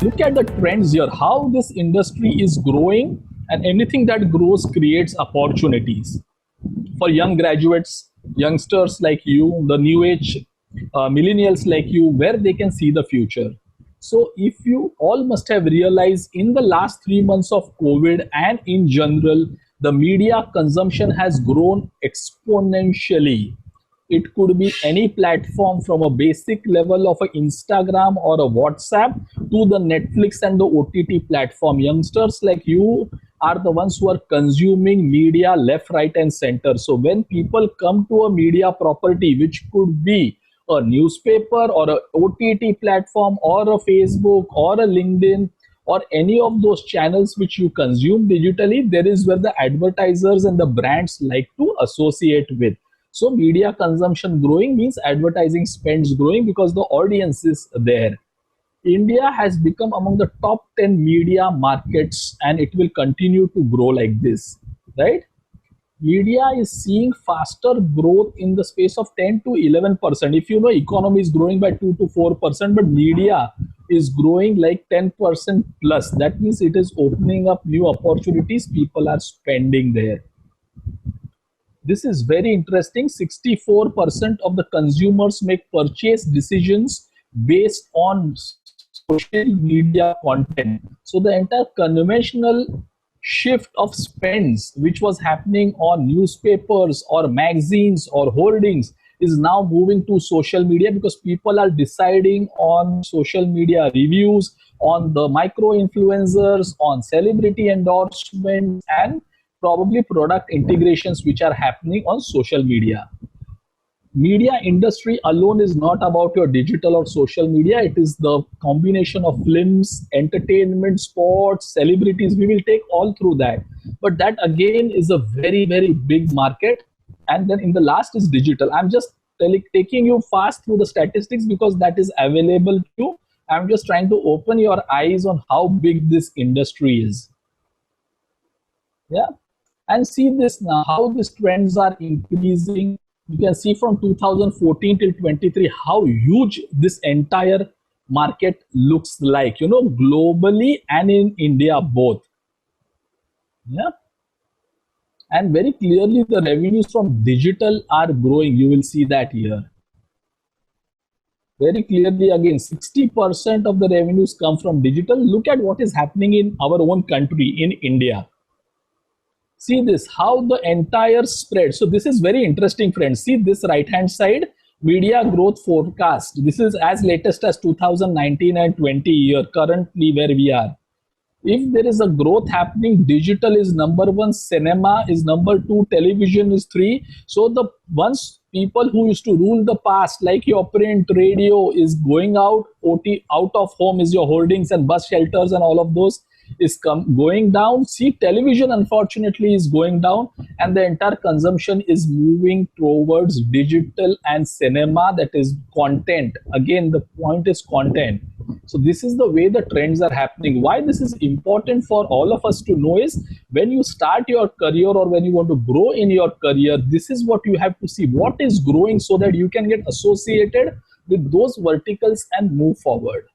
Look at the trends here, how this industry is growing, and anything that grows creates opportunities for young graduates, youngsters like you, the new age millennials like you, where they can see the future. So, if you all must have realized in the last 3 months of COVID and in general, the media consumption has grown exponentially. It could be any platform from a basic level of an Instagram or a WhatsApp to the Netflix and the OTT platform. Youngsters like you are the ones who are consuming media left, right, and center. So when people come to a media property, which could be a newspaper or a OTT platform or a Facebook or a LinkedIn or any of those channels which you consume digitally, there is where the advertisers and the brands like to associate with. So media consumption growing means advertising spends growing because the audience is there. India has become among the top 10 media markets and it will continue to grow like this, right? Media is seeing faster growth in the space of 10 to 11%. If you know, economy is growing by 2 to 4%, but media is growing like 10% plus. That means it is opening up new opportunities. People are spending there. This is very interesting. 64% of the consumers make purchase decisions based on social media content. So the entire conventional shift of spends, which was happening on newspapers or magazines or hoardings, is now moving to social media because people are deciding on social media reviews, on the micro influencers, on celebrity endorsements, and probably product integrations which are happening on social media. Media industry alone is not about your digital or social media. It is the combination of films, entertainment, sports, celebrities. We will take all through that. But that again is a very, very big market. And then in the last is digital. I'm just taking you fast through the statistics because that is available to you. I'm just trying to open your eyes on how big this industry is. Yeah. And see this now, how these trends are increasing. You can see from 2014 till 23 how huge this entire market looks like, you know, globally and in India both. Yeah. And very clearly the revenues from digital are growing. You will see that here. Very clearly again, 60% of the revenues come from digital. Look at what is happening in our own country, in India. See this, how the entire spread. So this is very interesting, friends. See this right hand side, media growth forecast. This is as latest as 2019 and 20 year, currently where we are. If there is a growth happening, digital is number one, cinema is number two, television is three. So the once people who used to rule the past, like your print, radio is going out, OT out of home is your holdings and bus shelters and all of those is going down. See, television unfortunately is going down and the entire consumption is moving towards digital and cinema, that is content. Again, the point is content. So this is the way the trends are happening. Why this is important for all of us to know is when you start your career or when you want to grow in your career, this is what you have to see, what is growing so that you can get associated with those verticals and move forward.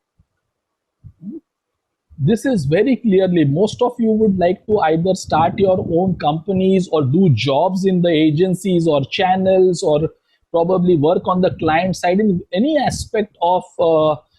This is very clearly, most of you would like to either start your own companies or do jobs in the agencies or channels or probably work on the client side in any aspect of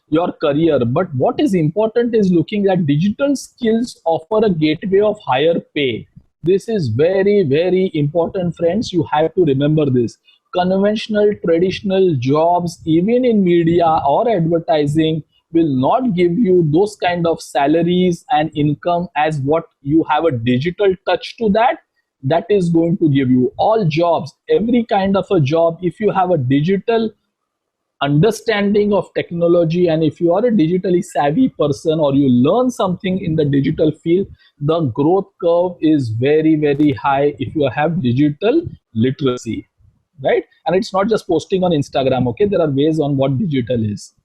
your career. But what is important is looking at digital skills offer a gateway of higher pay. This is very, very important, friends. You have to remember this. Conventional, traditional jobs, even in media or advertising, will not give you those kind of salaries and income as what you have a digital touch to that is going to give you. All jobs, every kind of a job, if you have a digital understanding of technology and if you are a digitally savvy person or you learn something in the digital field, the growth curve is very, very high if you have digital literacy, right? And it's not just posting on Instagram, okay? There are ways on what digital is.